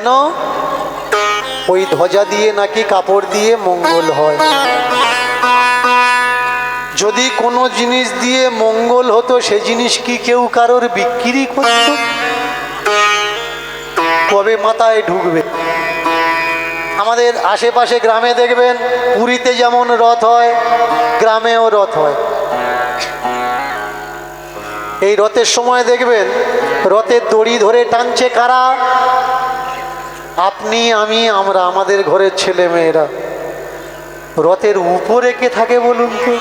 কেন? ওই ধ্বজা দিয়ে নাকি কাপড় দিয়ে মঙ্গল হয়। যদি কোনো জিনিস দিয়ে মঙ্গল হতো সে জিনিস কি কেউ কারোর বিক্রি করত? কবে মাথায় ঢুকবে? আমাদের আশেপাশে গ্রামে দেখবেন, পুরীতে যেমন রথ হয় গ্রামেও রথ হয়। এই রথের সময় দেখবেন রথের দড়ি ধরে টানছে কারা? আপনি, আমি, আমরা, আমাদের ঘরের ছেলে মেয়েরা। রথের উপরে কে থাকে বলুন তো?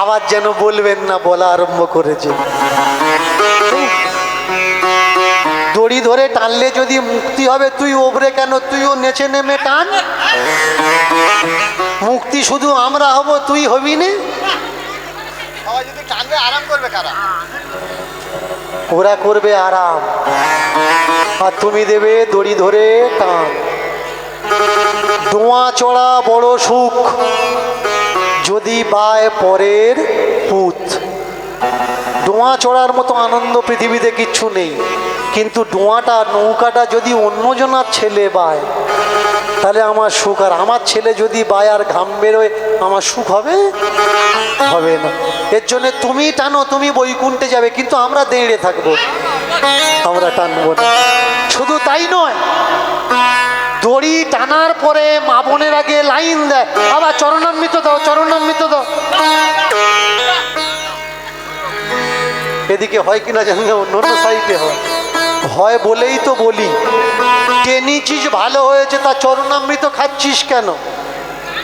আবার যেন বলবেন না, বলা আরম্ভ করেছে। দড়ি ধরে টানলে যদি মুক্তি হবে, তুই ওপরে কেন? তুইও নেচে নেমে টান। মুক্তি শুধু আমরা হব, তুই হবি না? আরাম করবে কারা? ওরা করবে আরাম, আর তুমি দেবে দড়ি ধরে টান। ধোঁয়া চড়া বড় সুখ, যদি বায় পরের পুত। ডোয়া চড়ার মতো আনন্দ পৃথিবীতে কিচ্ছু নেই, কিন্তু ডোয়াটা, নৌকাটা যদি অন্যজনার ছেলে বায় তাহলে আমার সুখ। আর আমার ছেলে যদি বায় আর ঘাম বেরোয়, আমার সুখ হবে? হবে না। এর জন্য তুমি টানো, তুমি বৈকুণ্ঠে যাবে, কিন্তু আমরা দাঁড়িয়ে থাকবো, আমরা টানবো না। শুধু তাই নয়, দড়ি টানার পরে মা বোনের আগে লাইন দেয়, আবার চরণামৃত দাও, চরণামৃত দাও। এদিকে হয় কিনা জানি না, অন্য সাইডে হয় বলেই তো বলি, টেনিছিস ভালো হয়েছে, তা চরণামৃত খাচ্ছিস কেন?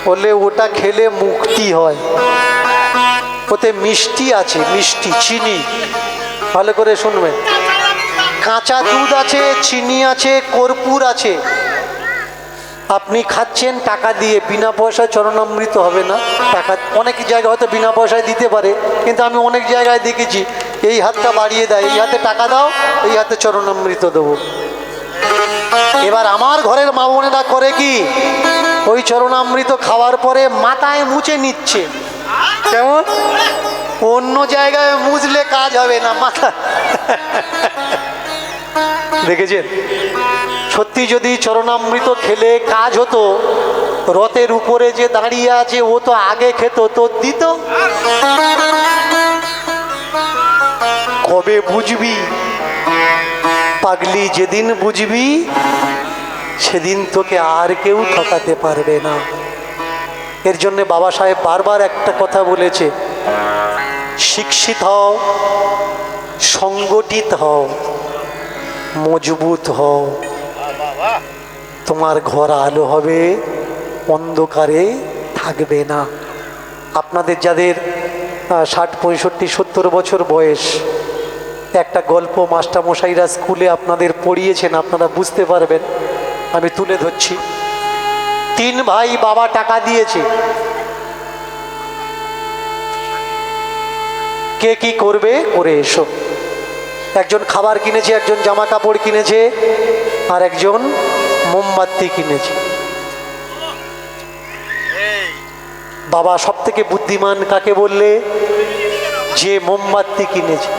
বলে ওটা খেলে মুক্তি হয়, ওতে মিষ্টি আছে, মিষ্টি, চিনি। ভালো করে শুনবেন, কাঁচা দুধ আছে, চিনি আছে, কর্পূর আছে। আপনি খাচ্ছেন টাকা দিয়ে, বিনা পয়সায় চরণামৃত হবে না। টাকা অনেক জায়গায় হয়তো বিনা পয়সায় দিতে পারে, কিন্তু আমি অনেক জায়গায় দেখেছি এই হাতটা বাড়িয়ে দেয়, এই হাতে টাকা দাও, এই হাতে চরণামৃত দেবো। এবার আমার ঘরের মা বোনেরা করে কি, ওই চরণামৃত খাওয়ার পরে মাথায় মুছে নিচ্ছে। কেমন? অন্য জায়গায় মুছলে কাজ হবে না, মাথা। দেখেছেন? সত্যি যদি চরণামৃত খেলে কাজ হতো, রথের উপরে যে দাঁড়িয়ে আছে ও তো আগে খেত, তো দিত। কবে বুঝবি পাগলি? যেদিন বুঝবি সেদিন তোকে আর কেউ ঠকাতে পারবে না। এর জন্য বাবা সাহেব বারবার একটা কথা বলেছে, শিক্ষিত হও, সংগঠিত হও, মজবুত হও, তোমার ঘর আলো হবে, অন্ধকারে থাকবে না। আপনাদের যাদের 60, 65, 70 বছর বয়স, একটা গল্প মাস্টারমশাইরা স্কুলে আপনাদের পড়িয়েছেন, আপনারা বুঝতে পারবেন, আমি তুলে ধরছি। 3 ভাই, বাবা টাকা দিয়েছে, কে কি করবে করে এসো। একজন খাবার কিনেছে, একজন জামা কাপড় কিনেছে, আর একজন মোমবাতি কিনেছে। বাবা সব থেকে বুদ্ধিমান কাকে বললে? যে মোমবাতি কিনেছে।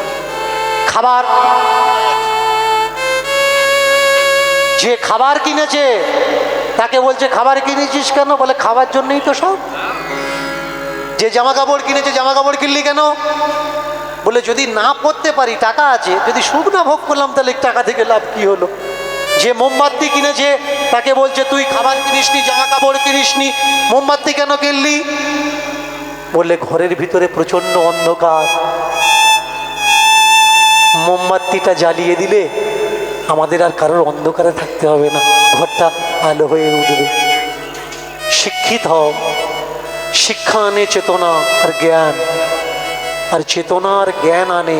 খাবার, যে খাবার কিনেছে তাকে বলছে খাবার কিনেছিস কেন? বলে খাবার জন্যই তো সব। যে জামা কাপড় কিনেছে, জামা কাপড় কিনলি কেন? বলে যদি না পরতে পারি, টাকা আছে, যদি সুখ না ভোগ করলাম তাহলে টাকা থেকে লাভ কি হলো? যে মোমবাতি কিনেছে তাকে বলছে তুই খাবার কিনিসনি, জামা কাপড় কিনিসনি, মোমবাতি কেন কিনলি? বললে ঘরের ভিতরে প্রচন্ড অন্ধকার, মোমবাতিটা জ্বালিয়ে দিলে আমাদের আর কারোর অন্ধকারে থাকতে হবে না, ঘরটা আলো হয়ে উঠবে। শিক্ষিত হও, শিক্ষা আনে চেতনা আর জ্ঞান, আর চেতনা আর জ্ঞান আনে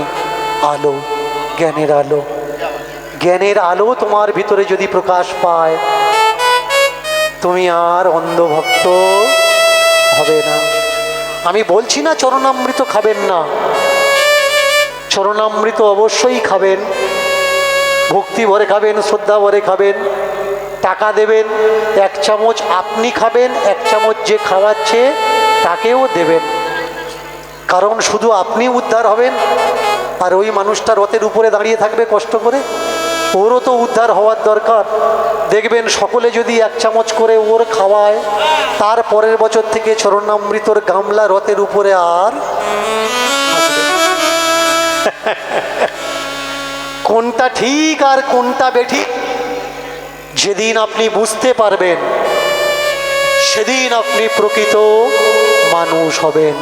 আলো, জ্ঞানের আলো। জ্ঞানের আলো তোমার ভিতরে যদি প্রকাশ পায়, তুমি আর অন্ধভক্ত হবে না। আমি বলছি না চরণামৃত খাবেন না, চরণামৃত অবশ্যই খাবেন, ভক্তি ভরে খাবেন, শ্রদ্ধা ভরে খাবেন, টাকা দেবেন, 1 চামচ আপনি খাবেন, 1 চামচ যে খাওয়াচ্ছে তাকেও দেবেন। কারণ শুধু আপনি উদ্ধার হবেন, আর ওই মানুষটা রথের উপরে দাঁড়িয়ে থাকবে কষ্ট করে। ওরও তো উদ্ধার হওয়ার দরকার। দেখবেন সকলে যদি 1 চামচ করে ওর খাওয়ায়, তার পরের বছর থেকে চরণামৃতর গামলা রথের উপরে আর আসবে না। কোনটা ঠিক আর কোনটা বেঠিক যেদিন আপনি বুঝতে পারবেন, সেদিন আপনি প্রকৃত মানুষ হবেন।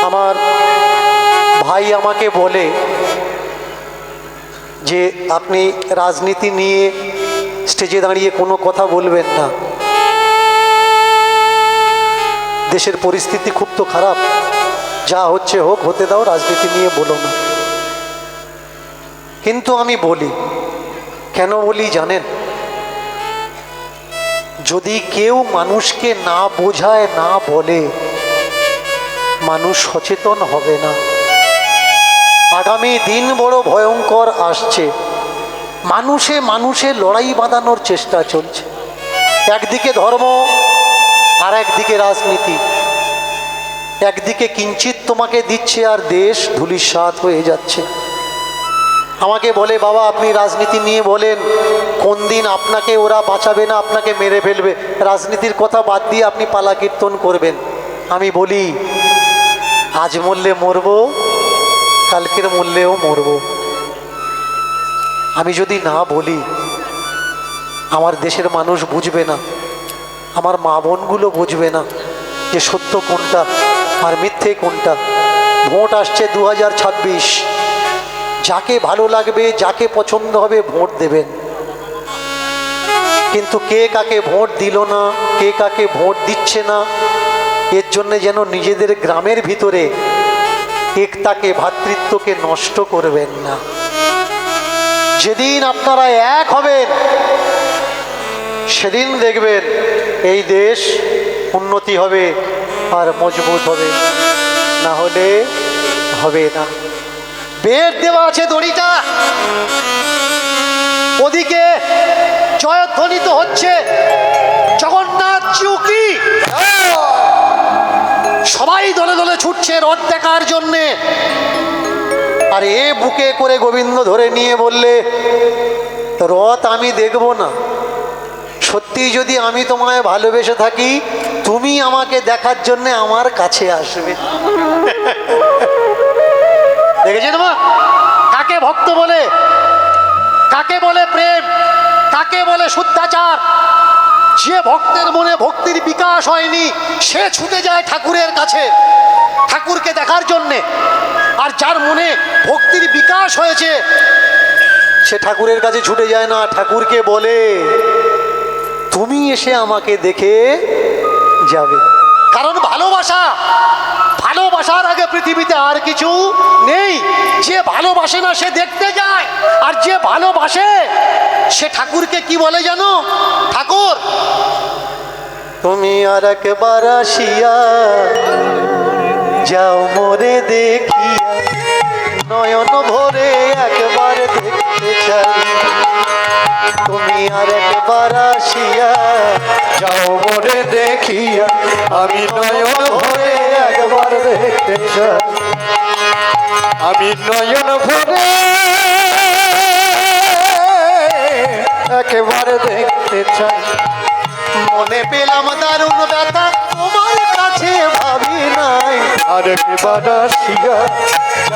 আমার ভাই আমাকে বলে যে আপনি রাজনীতি নিয়ে স্টেজে দাঁড়িয়ে কোনো কথা বলবেন না, দেশের পরিস্থিতি খুব তো খারাপ, যা হচ্ছে হোক, হতে দাও, রাজনীতি নিয়ে বলো না। কিন্তু আমি বলি, কেন বলি জানেন? যদি কেউ মানুষকে না বোঝায়, না বলে, মানুষ সচেতন হবে না। আগামী দিন বড় ভয়ঙ্কর আসছে। মানুষে মানুষে লড়াই বাঁধানোর চেষ্টা চলছে। একদিকে ধর্ম, আর একদিকে রাজনীতি। একদিকে কিঞ্চিত তোমাকে দিচ্ছে আর দেশ ধূলিসাৎ হয়ে যাচ্ছে। আমাকে বলে, বাবা আপনি রাজনীতি নিয়ে বলেন, কোন দিন আপনাকে ওরা বাঁচাবে না, আপনাকে মেরে ফেলবে, রাজনীতির কথা বাদ দিয়ে আপনি পালা কীর্তন করবেন। আমি বলি, আজ মরলে মরবো, কালকের মরলেও মরবো। আমি যদি না বলি, আমার দেশের মানুষ বুঝবে না, আমার মা বোনগুলো বুঝবে না যে সত্য কোনটা আর মিথ্যে কোনটা। ভোট আসছে 2026, যাকে ভালো লাগবে, যাকে পছন্দ হবে ভোট দেবেন। কিন্তু কে কাকে ভোট দিল না, কে কাকে ভোট দিচ্ছে না, এর জন্যে যেন নিজেদের গ্রামের ভিতরে একতাকে, ভ্রাতৃত্বকে নষ্ট করবেন না। যেদিন আপনারা এক হবেন, সেদিন দেখবেন এই দেশ উন্নতি হবে আর মজবুত হবে, না হলে হবে না। বের দেওয়া আছে দড়িটা, ওদিকে জয়ধ্বনিত হচ্ছে জগন্নাথ চৌকি, সবাই দলে দলে ছুটছে রথ দেখার জন্যে। আর এ বুকে করে গোবিন্দ ধরে নিয়ে বললে, রথ আমি দেখব না, সত্যি যদি আমি তোমায় ভালোবেসে থাকি, তুমি আমাকে দেখার জন্য আমার কাছে আসবে। দেখেছেন মা, কাকে ভক্ত বলে, কাকে বলে প্রেম, কাকে বলে শুদ্ধাচার। যে ভক্তের মনে ভক্তির বিকাশ হয়নি, সে ছুটে যায় ঠাকুরের কাছে ঠাকুরকে দেখার জন্যে। আর যার মনে ভক্তির বিকাশ হয়েছে, সে ঠাকুরের কাছে ছুটে যায় না, ঠাকুরকে বলে তুমি এসে আমাকে দেখে যাবে। কারণ ভালোবাসা, ভালোবাসার আগে পৃথিবীতে আর কিছু নেই। যে ভালোবাসে না সে দেখতে যায়, আর যে ভালোবাসে সে ঠাকুরকে কি বলে জানো? ঠাকুর তুমি আর একবার আসিয়া যাও মোরে দেখিয়া, নয়ন ভরে একবার দেখতে চাই। তুমি আর একবার আসিয়া যাও মোরে দেখিয়া, আমি নয়ন ভরে একবার দেখতে চাই। আমি নয়ন ভরে একেবারে দেখতে চাই। মনে পেলাম দারুণ ব্যথা, তোমার কাছে ভাবি নাই। আর একবার আসিয়া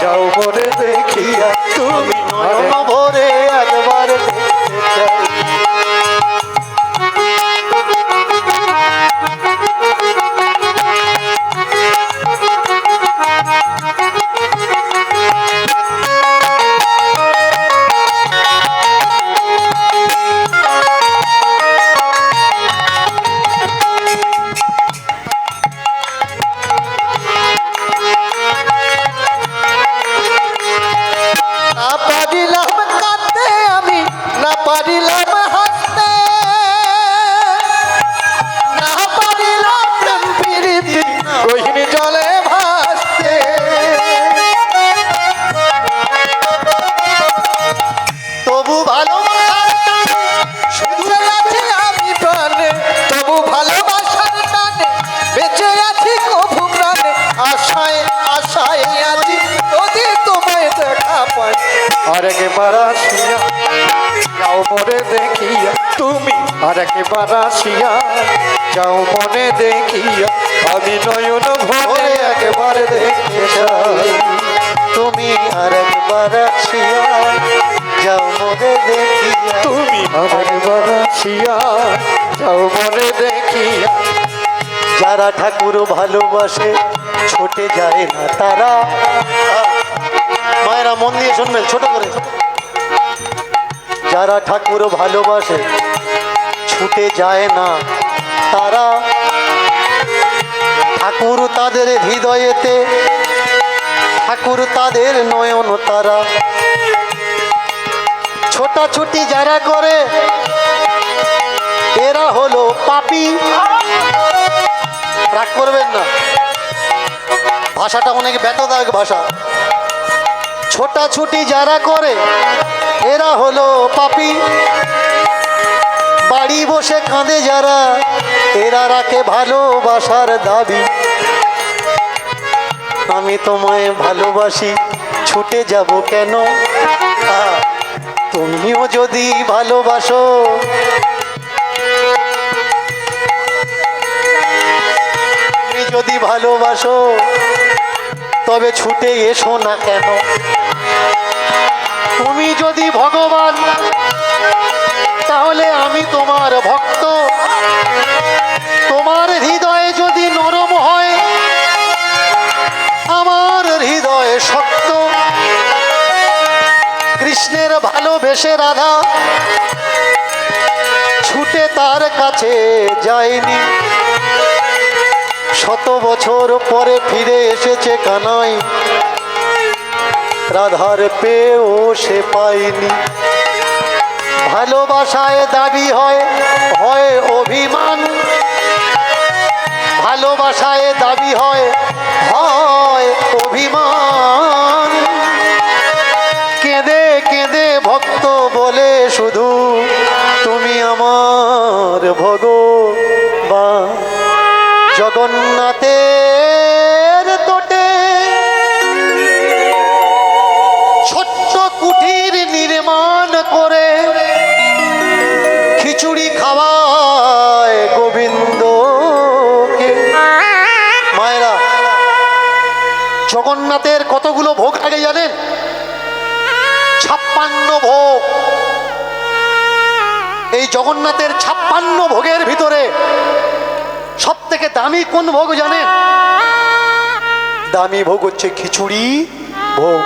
যাও মোরে দেখিয়া, তুমি নয়ন ভরে একবার দেখতে চাই। পারিলাম কাঁদতে আর একবার আসিয়া যাও মরে দেখিয়া তুমি আর একবার আসিয়া যাও মনে দেখিয়া আমি নয়ন ভরে একবার দেখতে চাই তুমি আর একবার আসিয়া যাও মনে দেখিয়া। তুমি আর একবার আসিয়া যাও মনে দেখিয়া যারা ঠাকুর ভালোবাসে ছোটে যায় না তারা। মায়েরা মন দিয়ে শুনবেন ছোট করে। যারা ঠাকুর ভালোবাসে ছুটে যায় না তারা, ঠাকুর তাদের হৃদয়েতে, ঠাকুর তাদের নয়ন তারা। ছোটাছুটি যারা করে এরা হলো পাপী। রাগ করবেন না, ভাষাটা অনেক ব্যতদায়ক ভাষা। ছোটাছুটি যারা করে এরা হলো পাপী। বাড়ি বসে কাঁদে যারা এরা রাখে ভালোবাসার দাবি। আমি তোমায় ভালোবাসি ছুটে যাব কেন, তুমিও যদি ভালোবাসো তুমি যদি ভালোবাসো তবে ছুটে এসো না কেন। তুমি যদি ভগবান তাহলে আমি তোমার ভক্ত। তোমার হৃদয়ে যদি নরম হয় আমার হৃদয়ে শক্ত। কৃষ্ণের ভালোবেসে রাধা ছুটে তার কাছে যায়নি। শত বছর পরে ফিরে এসেছে কানাই, রাধার পেয়েও সে পায়নি। ভালোবাসায় দাবি হয় হয় অভিমান, ভালোবাসায় দাবি হয় হয় অভিমান। কেঁদে কেঁদে ভক্ত বলে শুধু তুমি আমার ভগবান। জগন্নাথের তোটে ছোট্ট কুঠির নির্মাণ করে খিচুড়ি খাওয়ায় গোবিন্দকে। মায়েরা, জগন্নাথের কতগুলো ভোগ লাগে জানেন? 56 ভোগ। এই জগন্নাথের 56 ভোগের ভিতরে সব থেকে দামি কোন ভোগ জানেন? দামি ভোগ হচ্ছে খিচুড়ি ভোগ।